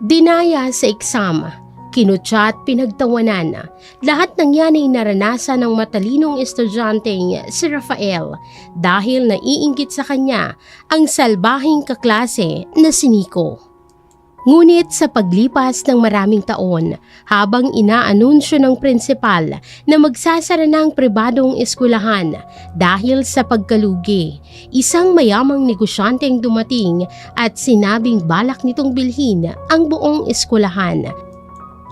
Dinaya sa exam, kinutya at pinagtawanan. Lahat ng yan ay naranasan ng matalinong estudyanteng si Rafael dahil naiinggit sa kanya ang salbahing kaklase na si Nico. Ngunit sa paglipas ng maraming taon, habang inaanunsyo ng prinsipal na magsasara ng pribadong eskwelahan dahil sa pagkalugi, isang mayamang negosyanteng dumating at sinabing balak nitong bilhin ang buong eskwelahan.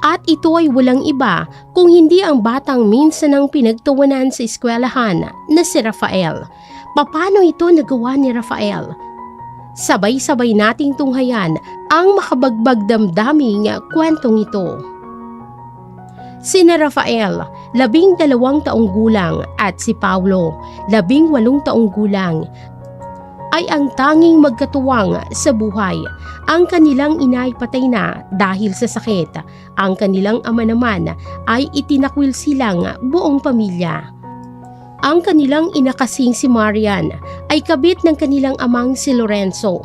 At ito ay walang iba kung hindi ang batang minsan ang pinagtawanan sa eskwelahan na si Rafael. Paano ito nagawa ni Rafael? Sabay-sabay nating tunghayan ang makabagbag damdaming kwentong ito. Sina Rafael, 12 taong gulang at si Paulo, 18 taong gulang, ay ang tanging magkatuwang sa buhay. Ang kanilang ina ay patay na dahil sa sakit. Ang kanilang ama naman ay itinakwil silang buong pamilya. Ang kanilang ina kasing si Marian ay kabit ng kanilang amang si Lorenzo.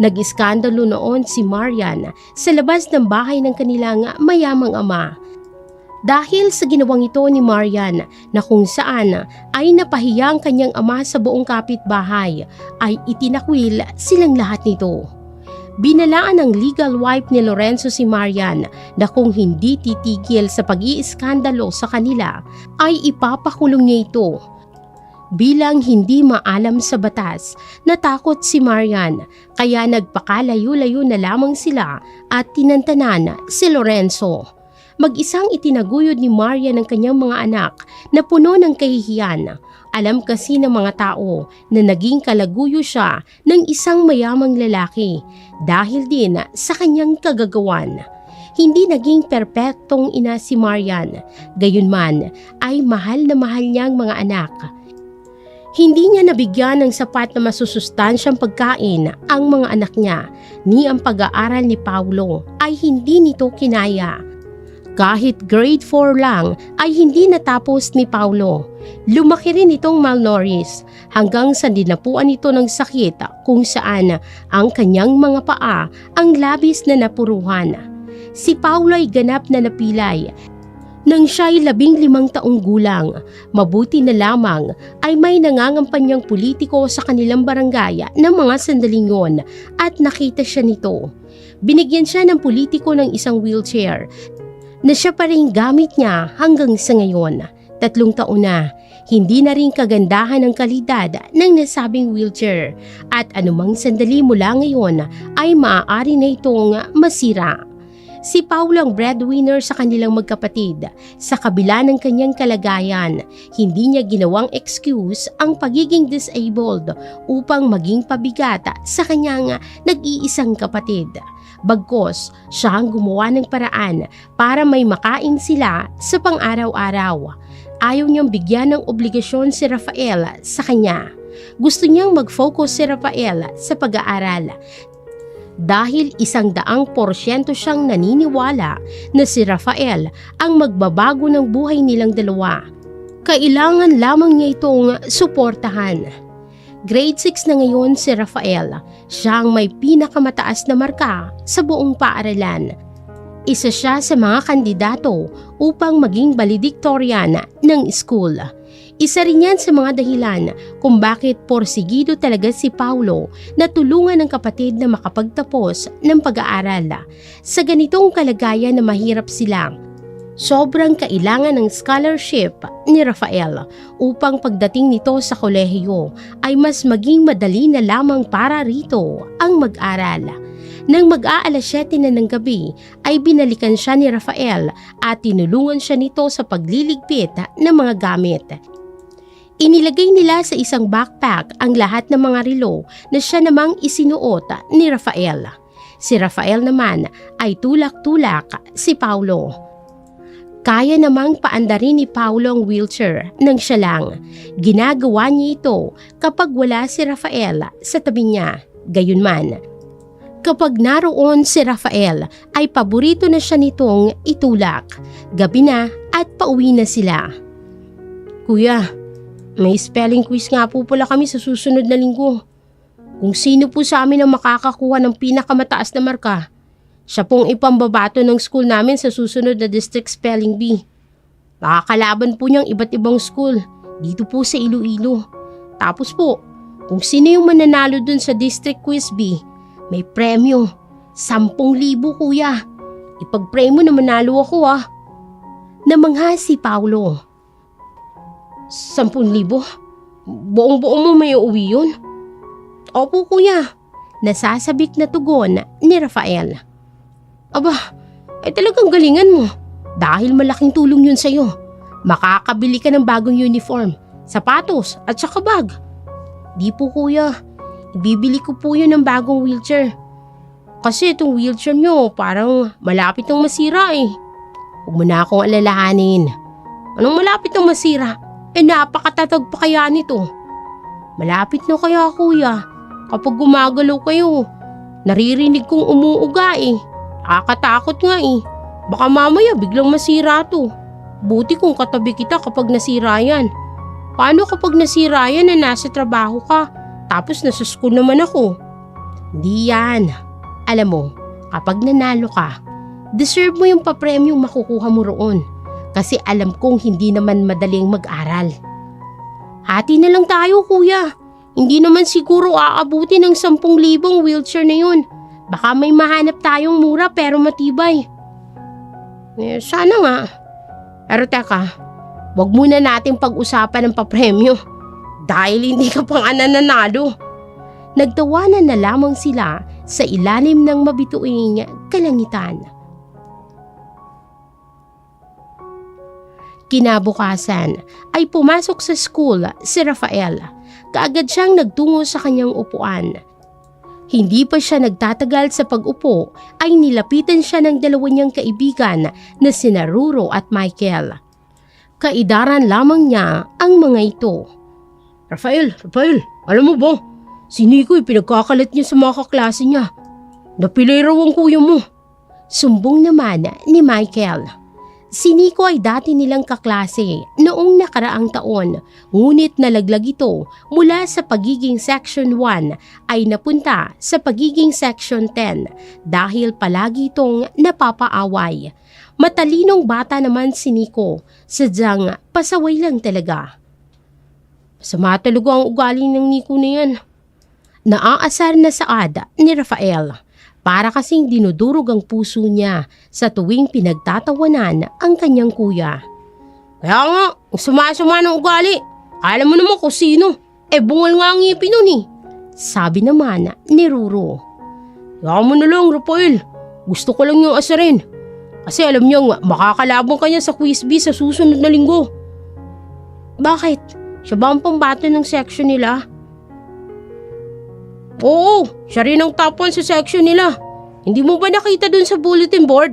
Nag-iskandalo noon si Marian sa labas ng bahay ng kanilang mayamang ama. Dahil sa ginawang ito ni Marian na kung saan ay napahiya ang kanyang ama sa buong kapitbahay, ay itinakwil silang lahat nito. Binalaan ng legal wife ni Lorenzo si Marian na kung hindi titigil sa pag-iiskandalo sa kanila ay ipapakulong niya ito. Bilang hindi maalam sa batas, natakot si Marian kaya nagpakalayo-layo na lamang sila at tinantanan si Lorenzo. Mag-isang itinaguyod ni Marian ang kanyang mga anak na puno ng kahihiyan. Alam kasi ng mga tao na naging kalaguyo siya ng isang mayamang lalaki dahil din sa kanyang kagagawan. Hindi naging perpektong ina si Marian, gayunman ay mahal na mahal niyang mga anak. Hindi niya nabigyan ng sapat na masusustansyang pagkain ang mga anak niya, ni ang pag-aaral ni Paulo ay hindi nito kinaya. Kahit grade 4 lang ay hindi natapos ni Paulo. Lumaki rin itong malnourished hanggang sa dinapuan ito ng sakit kung saan ang kanyang mga paa ang labis na napuruhan. Si Paulo ay ganap na napilay. Nang siya'y 15 taong gulang, mabuti na lamang ay may nangangampanyang politiko sa kanilang barangay ng mga sandaling yon at nakita siya nito. Binigyan siya ng politiko ng isang wheelchair na siya pa rin gamit niya hanggang sa ngayon. 3 taon na, hindi na rin kagandahan ang kalidad ng nasabing wheelchair at anumang sandali mula ngayon ay maaari na itong masira. Si Paulo ang breadwinner sa kanilang magkapatid. Sa kabila ng kanyang kalagayan, hindi niya ginawang excuse ang pagiging disabled upang maging pabigat sa kanyang nag-iisang kapatid. Bagkos, siya ang gumawa ng paraan para may makain sila sa pang-araw-araw. Ayaw niyang bigyan ng obligasyon si Rafael sa kanya. Gusto niyang mag-focus si Rafael sa pag-aaral. Dahil 100% siyang naniniwala na si Rafael ang magbabago ng buhay nilang dalawa. Kailangan lamang niya itong suportahan. Grade 6 na ngayon si Rafael. Siya ang may pinakamataas na marka sa buong paaralan. Isa siya sa mga kandidato upang maging valedictorian ng school. Isa rin yan sa mga dahilan kung bakit porsigido talaga si Paulo na tulungan ng kapatid na makapagtapos ng pag-aaral. Sa ganitong kalagayan na mahirap sila, sobrang kailangan ng scholarship ni Rafael upang pagdating nito sa kolehiyo ay mas maging madali na lamang para rito ang mag-aral. Nang mag-aalas 7 na ng gabi ay binalikan siya ni Rafael at tinulungan siya nito sa pagliligpit ng mga gamit. Inilagay nila sa isang backpack ang lahat ng mga relo na siya namang isinuot ni Rafael. Si Rafael naman ay tulak-tulak si Paulo. Kaya namang paandarin ni Paulo ang wheelchair nang siya lang. Ginagawa niya ito kapag wala si Rafael sa tabi niya. Gayunman, kapag naroon si Rafael ay paborito na siya nitong itulak. Gabi na at pauwi na sila. Kuya, may spelling quiz nga po pala kami sa susunod na linggo. Kung sino po sa amin ang makakakuha ng pinakamataas na marka, Siya pong ipambabato ng school namin sa susunod na district spelling bee. Makakalaban po niyang iba't ibang school dito po sa Iloilo. Tapos po, kung sino yung mananalo dun sa district quiz bee, may premyo. 10,000 kuya. Ipag-pray mo na manalo ako Namangha si Paulo. 10,000? Buong-buo mo may uuwi yun? Opo kuya. Nasasabik na tugon ni Rafael. Aba, ay talagang galingan mo. Dahil malaking tulong yun sa'yo. Makakabili ka ng bagong uniform, sapatos at saka bag. Di po kuya, ibibili ko po yun ng bagong wheelchair. Kasi itong wheelchair nyo parang malapit nang masira Huwag mo na akong alalahanin. Anong malapit nang masira? Napakatatag pa kaya nito. Malapit na kaya kuya. Kapag gumagalaw kayo, naririnig kong umuuga Nakakatakot nga Baka mamaya biglang masira to. Buti kung katabi kita kapag nasira yan. Paano kapag nasira yan na nasa trabaho ka, tapos nasa school naman ako? Di yan. Alam mo, kapag nanalo ka, deserve mo yung papremyong makukuha mo roon. Kasi alam kong hindi naman madaling mag-aral. Hati na lang tayo kuya. Hindi naman siguro aabuti ng 10,000 wheelchair na yun. Baka may mahanap tayong mura pero matibay. Sana nga. Pero teka, wag muna natin pag-usapan ng papremyo. Dahil hindi ka pa nga nananalo. Nagtawanan na lamang sila sa ilalim ng mabituing kalangitan. Kinabukasan ay pumasok sa school si Rafael. Kaagad siyang nagtungo sa kanyang upuan. Hindi pa siya nagtatagal sa pag-upo ay nilapitan siya ng dalawa niyang kaibigan na sina Ruro at Michael. Kaidaran lamang niya ang mga ito. Rafael, alam mo ba? Si Nico'y pinagkakalat niya sa mga kaklase niya. Napilay raw ang kuya mo. Sumbong naman ni Michael. Si Nico ay dati nilang kaklase noong nakaraang taon, ngunit nalaglag ito mula sa pagiging Section 1 ay napunta sa pagiging Section 10 dahil palagi itong napapaaway. Matalinong bata naman si Nico, sadyang pasaway lang talaga. Masama talaga ang ugali ng Nico na yan. Naaasar na saad ni Rafael. Para kasing dinudurog ang puso niya sa tuwing pinagtatawanan ang kanyang kuya. Kaya nga, suma-suma ng ugali. Alam mo naman kung sino. Bungal nga ang ngipin nun Sabi naman ni Ruro. Kaya mo na lang, Rafael. Gusto ko lang yung asarin. Kasi alam niyo makakalabang kanya sa quiz bee sa susunod na linggo. Bakit? Siya ba ang pambato ng section nila? Oo, siya rin ang top 1 sa section nila. Hindi mo ba nakita dun sa bulletin board?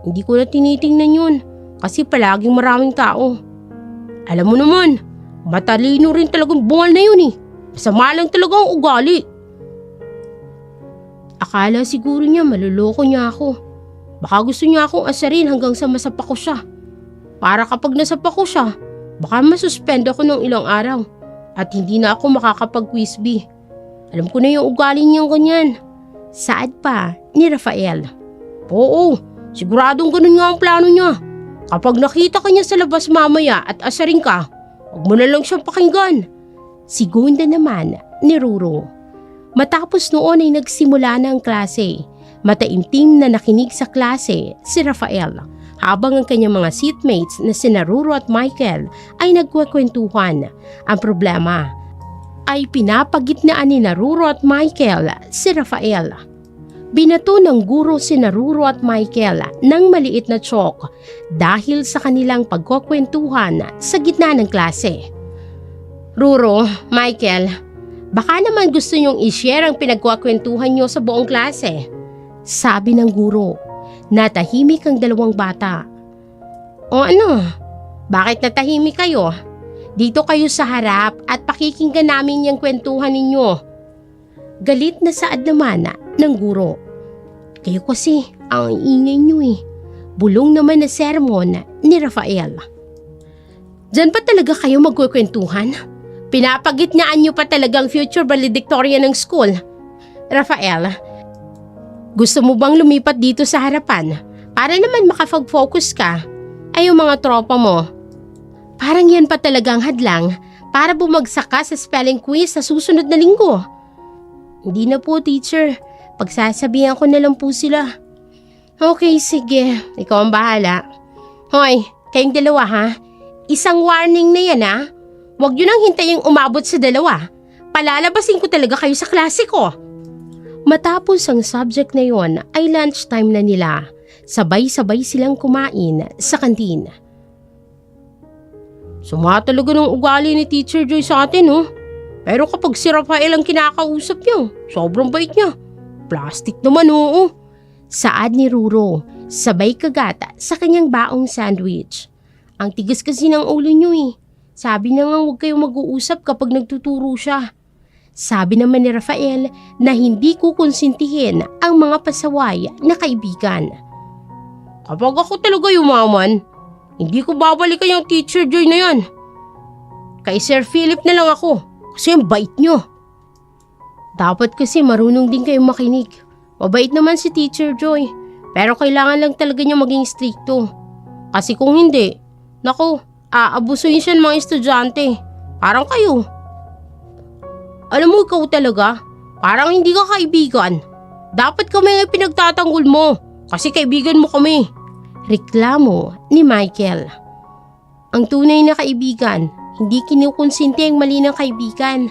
Hindi ko na tinitingnan yun kasi palaging maraming tao. Alam mo naman, matalino rin talagang bungal na yun Masama lang talaga ang ugali. Akala siguro niya maluloko niya ako. Baka gusto niya akong asarin hanggang sa masapa ko siya. Para kapag nasapa ko siya, baka masuspend ako ng ilang araw at hindi na ako makakapag-quiz bee. Alam ko na yung ugali niyang ganyan. Saad pa ni Rafael. Oo, siguradong ganun nga ang plano niya. Kapag nakita ka niya sa labas mamaya at asarin ka, huwag mo na lang siyang pakinggan. Segunda naman ni Ruro. Matapos noon ay nagsimula na ang klase. Mataimtim na nakinig sa klase si Rafael habang ang kanyang mga seatmates na sina Ruro at Michael ay nagkwekwentuhan. Ang problema ay pinapagitnaan ni Ruro at Michael si Rafael. Binato ng guro si Ruro at Michael ng maliit na chalk dahil sa kanilang pagkukwentuhan sa gitna ng klase. Ruro, Michael, baka naman gusto niyong i-share ang pinagkukwentuhan niyo sa buong klase. Sabi ng guro. Natahimik ang dalawang bata. O ano? Bakit natahimik kayo? Dito kayo sa harap at pakikinggan namin yung kwentuhan ninyo. Galit na saad naman ng guro. Kayo kasi ang ingay nyo Bulong naman na sermon ni Rafael. Diyan pa talaga kayo magkukwentuhan? Pinapagitnaan nyo pa talagang future valedictorian ng school. Rafael, Gusto mo bang lumipat dito sa harapan? Para naman makapag-focus ka. Ay yung mga tropa mo. Parang yan pa talagang hadlang para bumagsak ka sa spelling quiz sa susunod na linggo. Hindi na po, teacher. Pagsasabihan ko na lang po sila. Okay, sige. Ikaw ang bahala. Hoy, kayong dalawa ha? Isang warning na yan ha? Huwag nyo nang hintaying umabot sa dalawa. Palalabasin ko talaga kayo sa klase ko. Matapos ang subject na yon ay lunchtime na nila. Sabay-sabay silang kumain sa kantin. Suma talaga ng ugali ni Teacher Joy sa atin, oh. Pero kapag si Rafael ang kinakausap niya, sobrang bait niya. Plastic naman, oo. Saad ni Ruro, sabay kagata sa kanyang baong sandwich. Ang tigas kasi ng ulo niyo eh. Sabi na nga huwag kayong mag-uusap kapag nagtuturo siya. Sabi naman ni Rafael na hindi kukonsintihin ang mga pasaway na kaibigan. Kapag ako talaga yumaman, hindi ko babalikan yung Teacher Joy na yan. Kay Sir Philip na lang ako kasi ang bait nyo. Dapat kasi marunong din kayong makinig. Mabait naman si Teacher Joy pero kailangan lang talaga niya maging stricto. Kasi kung hindi, naku, aabusuin siya ng mga estudyante. Parang kayo. Alam mo ikaw talaga, parang hindi ka kaibigan. Dapat kami ang pinagtatanggol mo kasi kaibigan mo kami. Reklamo ni Michael. Ang tunay na kaibigan, hindi kinukonsinti ang mali ng kaibigan.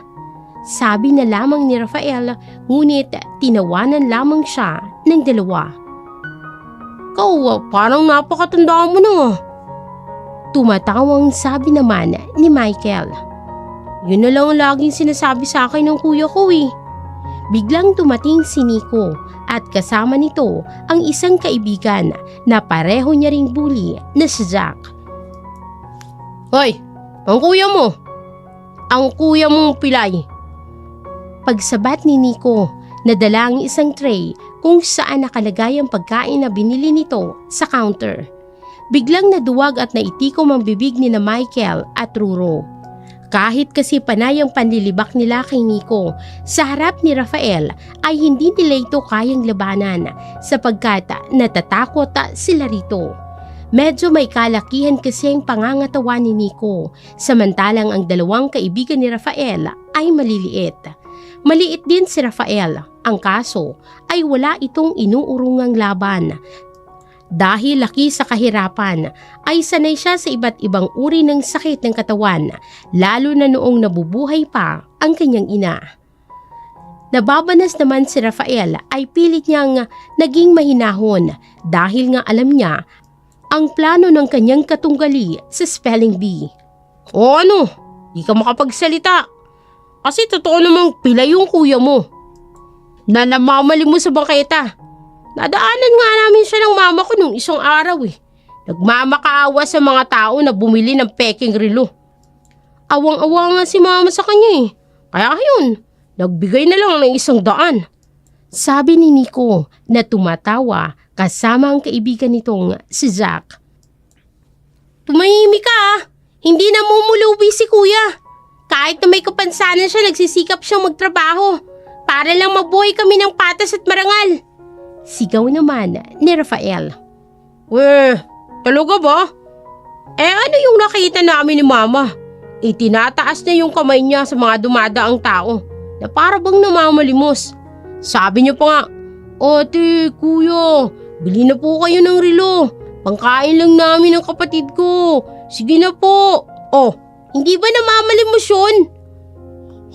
Sabi na lamang ni Rafael, ngunit tinawanan lamang siya ng dalawa. Ikaw, parang napakatanda mo na. Tumatawang sabi naman ni Michael. Yun na lang ang laging sinasabi sa akin ng kuya ko eh. Biglang dumating si Nico at kasama nito ang isang kaibigan na pareho niya ring bully na si Jack. Hoy, ang kuya mo! Ang kuya mong pilay! Pagsabat ni Nico, nadala ang isang tray kung saan nakalagay ang pagkain na binili nito sa counter. Biglang naduwag at naitikom ang bibig ni na Michael at Ruro. Kahit kasi panay ang panlilibak nila kay Nico, sa harap ni Rafael ay hindi nila ito kayang labanan sapagkat natatakot sila rito. Medyo may kalakihan kasi ang pangangatawan ni Nico, samantalang ang dalawang kaibigan ni Rafael ay maliliit. Maliit din si Rafael, ang kaso ay wala itong inuurungang laban. Dahil laki sa kahirapan, ay sanay siya sa iba't ibang uri ng sakit ng katawan, lalo na noong nabubuhay pa ang kanyang ina. Nababanas naman si Rafael ay pilit niyang naging mahinahon dahil nga alam niya ang plano ng kanyang katunggali sa spelling bee. O ano, di ka makapagsalita. Kasi totoo namang pila yung kuya mo. Na namamali mo sa bangketa. Nadaanan nga namin siya ng mama ko nung isang araw eh. Nagmamakaawa sa mga tao na bumili ng peking relo. Awang-awa nga si mama sa kanya eh. Kaya yun, nagbigay na lang ng 100. Sabi ni Nico na tumatawa kasama ang kaibigan nitong si Jack. Tumahimik ka ah. Hindi namumulubi si kuya. Kahit na may kapansanan siya, nagsisikap siyang magtrabaho. Para lang mabuhay kami ng patas at marangal. Sigaw naman ni Rafael. Talaga ba? Ano yung nakita namin ni mama? Itinataas niya yung kamay niya sa mga dumadaang tao na para bang namamalimos. Sabi niya pa nga, Ate, kuya, bili na po kayo ng relo. Pangkain lang namin ng kapatid ko. Sige na po. Oh, hindi ba namamalimos yun?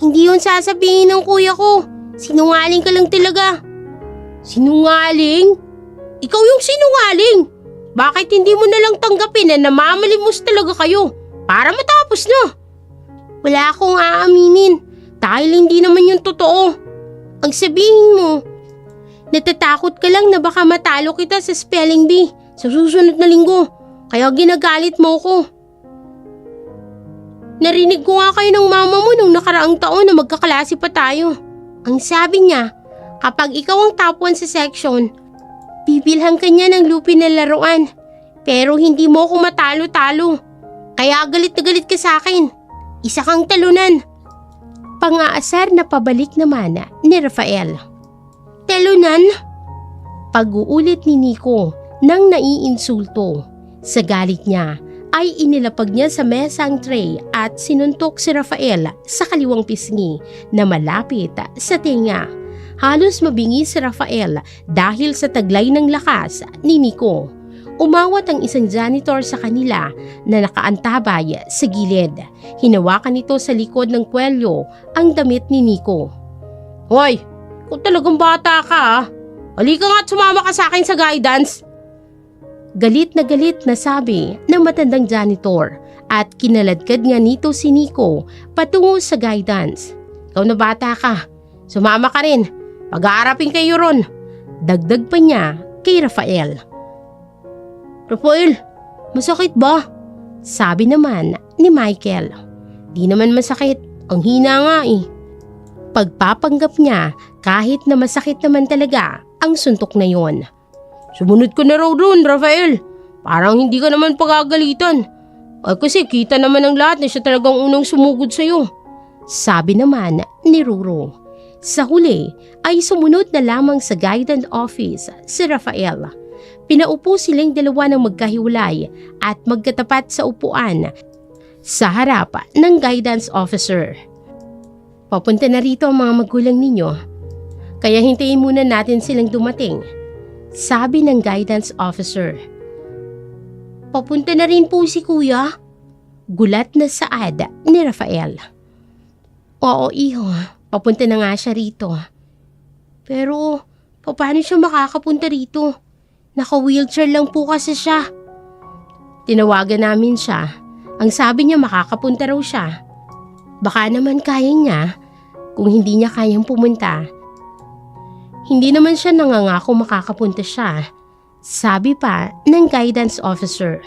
Hindi yun sasabihin ng kuya ko. Sinungaling ka lang talaga. Sinungaling? Ikaw yung sinungaling. Bakit hindi mo na lang tanggapin na namamalimos talaga kayo para matapos na? Wala akong aaminin dahil hindi naman yung totoo. Ang sabihin mo, natatakot ka lang na baka matalo kita sa spelling bee sa susunod na linggo kaya ginagalit mo ko. Narinig ko nga kayo ng mama mo nung nakaraang taon na magkaklase pa tayo. Ang sabi niya, kapag ikaw ang top 1 sa section, bibilhan ka niya ng lupi na laruan. Pero hindi mo ako matalo-talo. Kaya galit na galit ka sa akin. Isa kang talunan. Pang-aasar na pabalik naman ni Rafael. Talunan? pag-uulit ni Nico nang naiinsulto. Sa galit niya ay inilapag niya sa mesa ang tray at sinuntok si Rafael sa kaliwang pisngi na malapit sa tenga. Halos mabingi si Rafael dahil sa taglay ng lakas ni Nico. Umawat ang isang janitor sa kanila na nakaantabay sa gilid. Hinawakan nito sa likod ng kwelyo ang damit ni Nico. "Hoy, kung talagang bata ka halika nga at sumama ka sa akin sa guidance." Galit na sabi ng matandang janitor at kinaladkad nga nito si Nico patungo sa guidance. "Ikaw na bata ka, sumama ka rin. Pag-aarapin kayo ron." Dagdag pa niya kay Rafael. "Rafael, masakit ba?" Sabi naman ni Michael. "Di naman masakit, ang hina nga eh." Pagpapanggap niya kahit na masakit naman talaga ang suntok na yon. "Sumunod ka na raw doon, Rafael. Parang hindi ka naman pagagalitan. Ay kasi kita naman ng lahat na siya talagang unang sumugod sa'yo." Sabi naman ni Ruro. Sa huli ay sumunod na lamang sa guidance office si Rafael. Pinaupo silang dalawa ng magkahiwalay at magkatapat sa upuan sa harap ng guidance officer. "Papunta na rito ang mga magulang ninyo. Kaya hintayin muna natin silang dumating," sabi ng guidance officer. "Papunta na rin po si kuya?" Gulat na saad ni Rafael. "Oo iho, papunta na nga siya rito. Pero paano siya makakapunta rito? Naka-wheelchair lang po kasi siya." Tinawagan namin siya. Ang sabi niya makakapunta raw siya. Baka naman kaya niya kung hindi niya kayang pumunta. Hindi naman siya nangangako makakapunta siya, sabi pa ng guidance officer.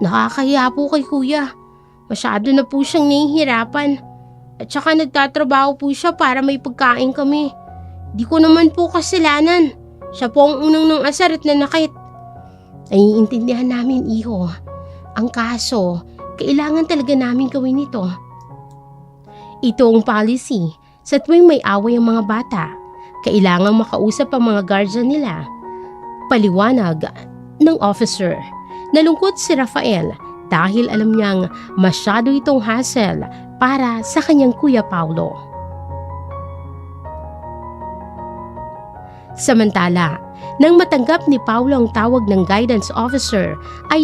"Nakakahiya po kay kuya. Masyado na po siyang nahihirapan. At saka nagtatrabaho po siya para may pagkain kami. Di ko naman po kasalanan. Siya po ang unang nang asar at nanakit." "Naiintindihan namin iho. Ang kaso, kailangan talaga namin gawin ito. Ito ang policy. Sa tuwing may away ang mga bata, kailangang makausap ang mga guardian nila." Paliwanag ng officer. Nalungkot si Rafael dahil alam niyang masyado itong hassle para sa kanyang kuya Paulo. Samantala, nang matanggap ni Paulo ang tawag ng guidance officer ay